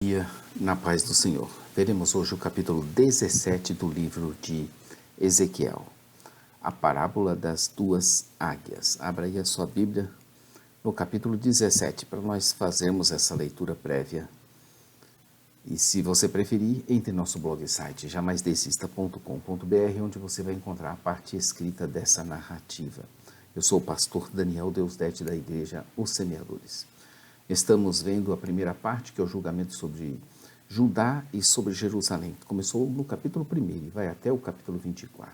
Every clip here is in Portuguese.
Dia na paz do Senhor. Veremos hoje o capítulo 17 do livro de Ezequiel, a parábola das duas águias. Abra aí a sua Bíblia no capítulo 17 para nós fazermos essa leitura prévia. E se você preferir, entre em nosso blog site jamaisdesista.com.br, onde você vai encontrar a parte escrita dessa narrativa. Eu sou o pastor Daniel Deusdete da igreja Os Semeadores. Estamos vendo a primeira parte, que é o julgamento sobre Judá e sobre Jerusalém. Começou no capítulo 1 e vai até o capítulo 24.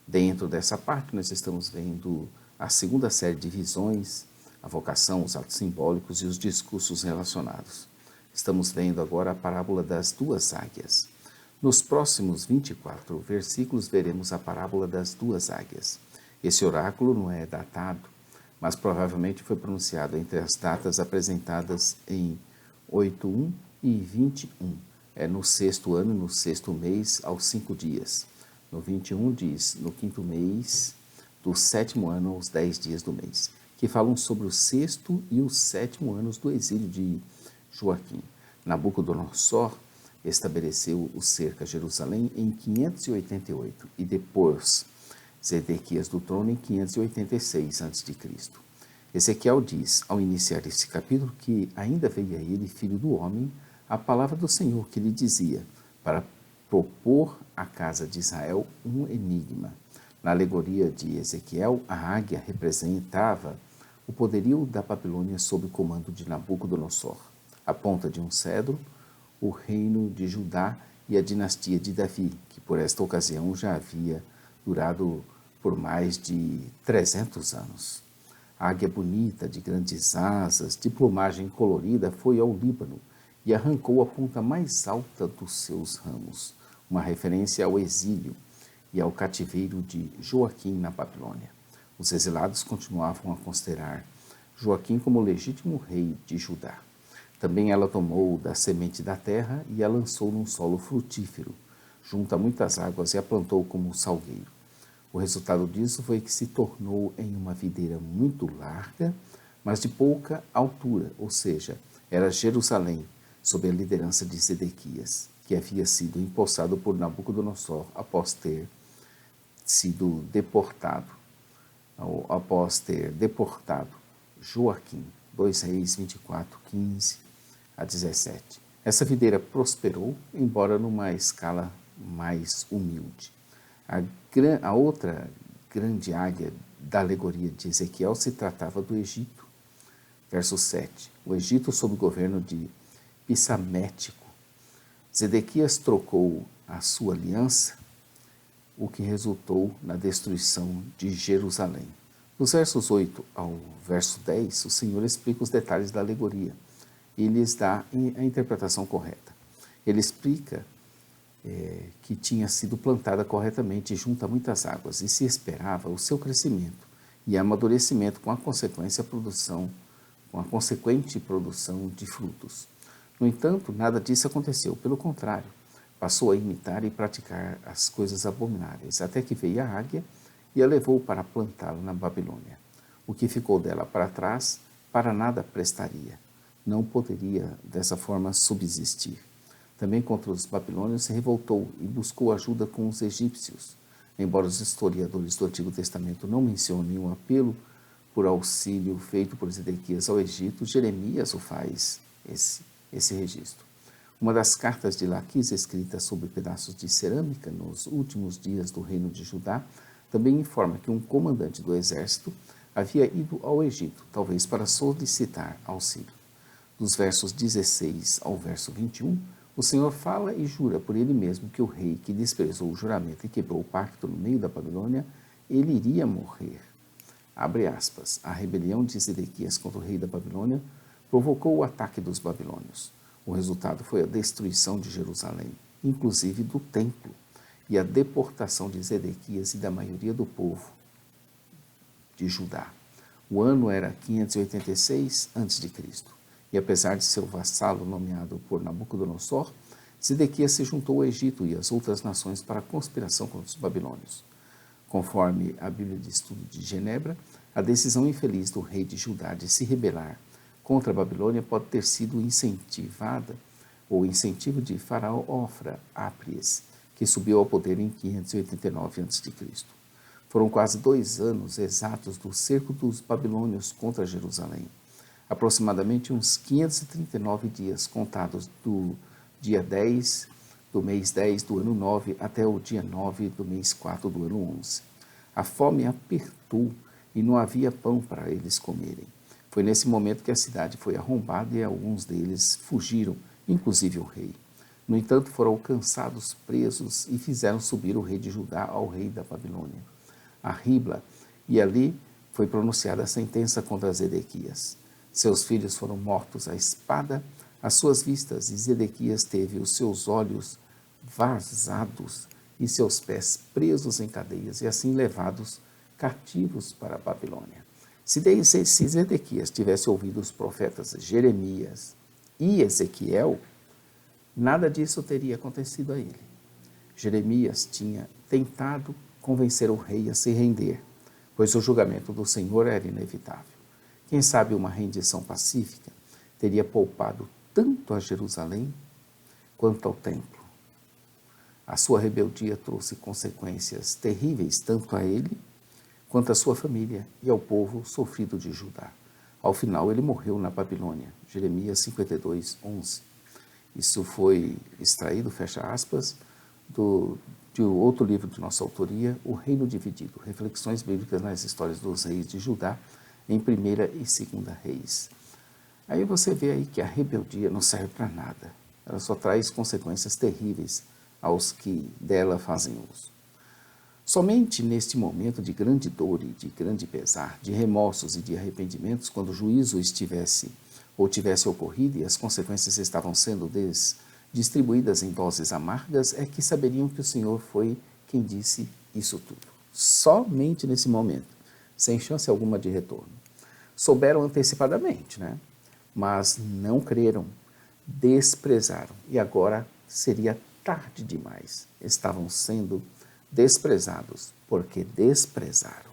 Dentro dessa parte, nós estamos vendo a segunda série de visões, a vocação, os atos simbólicos e os discursos relacionados. Estamos vendo agora a parábola das duas águias. Nos próximos 24 versículos, veremos a parábola das duas águias. Esse oráculo não é datado, mas provavelmente foi pronunciado entre as datas apresentadas em 8:1 e 21. É no sexto ano, no sexto mês, aos 5 dias. No 21 diz, no quinto mês, do sétimo ano aos 10 dias do mês, que falam sobre o sexto e o sétimo anos do exílio de Joaquim. Nabucodonosor estabeleceu o cerco a Jerusalém em 588 e depois Zedequias do trono em 586 a.C. Ezequiel diz, ao iniciar esse capítulo, que ainda veio a ele, filho do homem, a palavra do Senhor que lhe dizia, para propor à casa de Israel um enigma. Na alegoria de Ezequiel, a águia representava o poderio da Babilônia sob o comando de Nabucodonosor. A ponta de um cedro, o reino de Judá e a dinastia de Davi, que por esta ocasião já havia durado por mais de 300 anos. A águia bonita, de grandes asas, de plumagem colorida, foi ao Líbano e arrancou a ponta mais alta dos seus ramos, uma referência ao exílio e ao cativeiro de Joaquim na Babilônia. Os exilados continuavam a considerar Joaquim como legítimo rei de Judá. Também ela tomou da semente da terra e a lançou num solo frutífero, junto a muitas águas, e a plantou como salgueiro. O resultado disso foi que se tornou em uma videira muito larga, mas de pouca altura, ou seja, era Jerusalém, sob a liderança de Zedequias, que havia sido empossado por Nabucodonosor após ter deportado Joaquim. 2 Reis 24, 15 a 17. Essa videira prosperou, embora numa escala mais humilde. A outra grande águia da alegoria de Ezequiel se tratava do Egito. Verso 7. O Egito sob o governo de Psamético. Zedequias trocou a sua aliança, o que resultou na destruição de Jerusalém. Dos versos 8 ao verso 10, o Senhor explica os detalhes da alegoria e lhes dá a interpretação correta. Ele explica que tinha sido plantada corretamente junto a muitas águas e se esperava o seu crescimento e amadurecimento com a consequente produção de frutos. No entanto, nada disso aconteceu, pelo contrário, passou a imitar e praticar as coisas abomináveis, até que veio a águia e a levou para plantá-la na Babilônia. O que ficou dela para trás, para nada prestaria. Não poderia, dessa forma, subsistir. Também contra os babilônios se revoltou e buscou ajuda com os egípcios. Embora os historiadores do Antigo Testamento não mencionem o apelo por auxílio feito por Zedequias ao Egito, Jeremias o faz esse registro. Uma das cartas de Laquis, escrita sobre pedaços de cerâmica nos últimos dias do reino de Judá, também informa que um comandante do exército havia ido ao Egito, talvez para solicitar auxílio. Dos versos 16 ao verso 21, o Senhor fala e jura por ele mesmo que o rei que desprezou o juramento e quebrou o pacto no meio da Babilônia, ele iria morrer. Abre aspas. A rebelião de Zedequias contra o rei da Babilônia provocou o ataque dos babilônios. O resultado foi a destruição de Jerusalém, inclusive do templo, e a deportação de Zedequias e da maioria do povo de Judá. O ano era 586 a.C. E apesar de seu vassalo nomeado por Nabucodonosor, Zedequias se juntou ao Egito e às outras nações para a conspiração contra os babilônios. Conforme a Bíblia de Estudo de Genebra, a decisão infeliz do rei de Judá de se rebelar contra a Babilônia pode ter sido incentivada o incentivo de Faraó Ofra Apries, que subiu ao poder em 589 a.C. Foram quase 2 anos exatos do cerco dos babilônios contra Jerusalém. Aproximadamente uns 539 dias contados do dia 10 do mês 10 do ano 9 até o dia 9 do mês 4 do ano 11. A fome apertou e não havia pão para eles comerem. Foi nesse momento que a cidade foi arrombada e alguns deles fugiram, inclusive o rei. No entanto, foram alcançados presos e fizeram subir o rei de Judá ao rei da Babilônia, a Ribla, e ali foi pronunciada a sentença contra Zedequias. Seus filhos foram mortos à espada às suas vistas, e Zedequias teve os seus olhos vazados e seus pés presos em cadeias, e assim levados cativos para a Babilônia. Se Zedequias tivesse ouvido os profetas Jeremias e Ezequiel, nada disso teria acontecido a ele. Jeremias tinha tentado convencer o rei a se render, pois o julgamento do Senhor era inevitável. Quem sabe uma rendição pacífica teria poupado tanto a Jerusalém quanto ao templo. A sua rebeldia trouxe consequências terríveis tanto a ele quanto à sua família e ao povo sofrido de Judá. Ao final, ele morreu na Babilônia. Jeremias 52, 11. Isso foi extraído, fecha aspas, de outro livro de nossa autoria, O Reino Dividido, Reflexões Bíblicas nas Histórias dos Reis de Judá, em 1ª e 2ª Reis. Aí você vê aí que a rebeldia não serve para nada. Ela só traz consequências terríveis aos que dela fazem uso. Somente neste momento de grande dor e de grande pesar, de remorsos e de arrependimentos, quando o juízo tivesse ocorrido e as consequências estavam sendo distribuídas em doses amargas, é que saberiam que o Senhor foi quem disse isso tudo. Somente nesse momento, sem chance alguma de retorno. Souberam antecipadamente, né? Mas não creram, desprezaram. E agora seria tarde demais. Estavam sendo desprezados, porque desprezaram.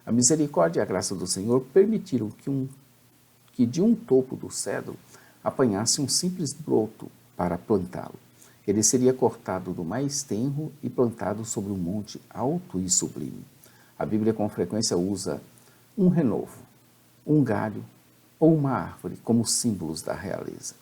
A misericórdia e a graça do Senhor permitiram que de um topo do cedro apanhasse um simples broto para plantá-lo. Ele seria cortado do mais tenro e plantado sobre um monte alto e sublime. A Bíblia com frequência usa um renovo, um galho ou uma árvore como símbolos da realeza.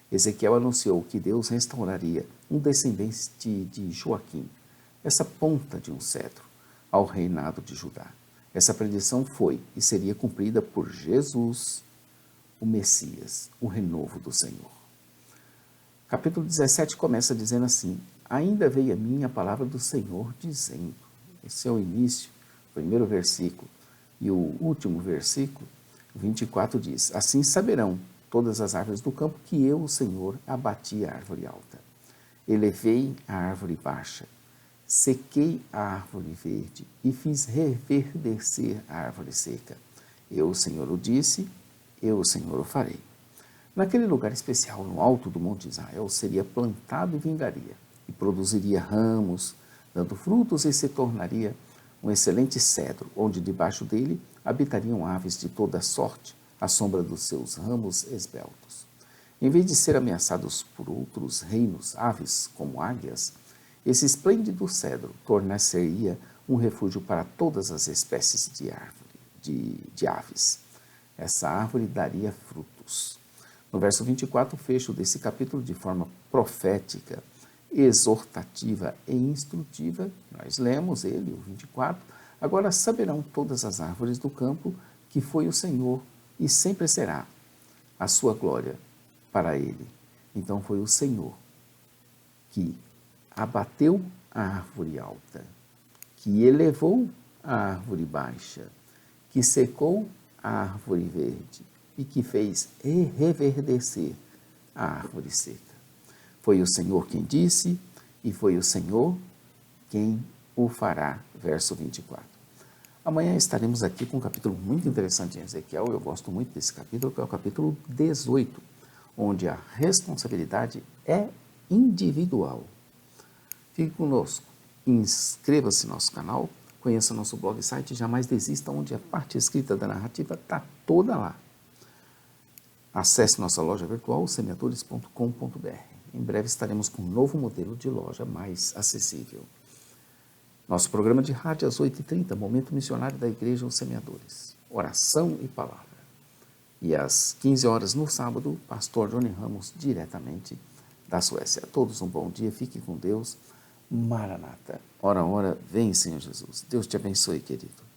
Ezequiel anunciou que Deus restauraria um descendente de Joaquim, essa ponta de um cedro, ao reinado de Judá. Essa predição foi e seria cumprida por Jesus, o Messias, o renovo do Senhor. Capítulo 17 começa dizendo assim: ainda veio a mim a palavra do Senhor dizendo. Esse é o início, o primeiro versículo. E o último versículo, 24, diz: assim saberão todas as árvores do campo que eu, o Senhor, abati a árvore alta. Elevei a árvore baixa, sequei a árvore verde e fiz reverdecer a árvore seca. Eu, o Senhor, o disse, eu, o Senhor, o farei. Naquele lugar especial, no alto do Monte Israel, seria plantado e vingaria, e produziria ramos, dando frutos, e se tornaria um excelente cedro, onde debaixo dele habitariam aves de toda sorte, à sombra dos seus ramos esbeltos. Em vez de ser ameaçados por outros reinos, aves como águias, esse esplêndido cedro tornar-se-ia um refúgio para todas as espécies de aves. Essa árvore daria frutos. No verso 24, o fecho desse capítulo, de forma profética, exortativa e instrutiva, nós lemos ele, o 24, agora saberão todas as árvores do campo que foi o Senhor e sempre será a sua glória para ele. Então foi o Senhor que abateu a árvore alta, que elevou a árvore baixa, que secou a árvore verde e que fez reverdecer a árvore seca. Foi o Senhor quem disse e foi o Senhor quem o fará. Verso 24. Amanhã estaremos aqui com um capítulo muito interessante em Ezequiel. Eu gosto muito desse capítulo, que é o capítulo 18, onde a responsabilidade é individual. Fique conosco, inscreva-se no nosso canal, conheça nosso blog e site Jamais Desista, onde a parte escrita da narrativa está toda lá. Acesse nossa loja virtual, semeadores.com.br. Em breve estaremos com um novo modelo de loja mais acessível. Nosso programa de rádio às 8h30, Momento Missionário da Igreja Os Semeadores. Oração e palavra. E às 15 horas no sábado, Pastor Johnny Ramos, diretamente da Suécia. A todos um bom dia, fiquem com Deus. Maranata. Ora, ora, vem, Senhor Jesus. Deus te abençoe, querido.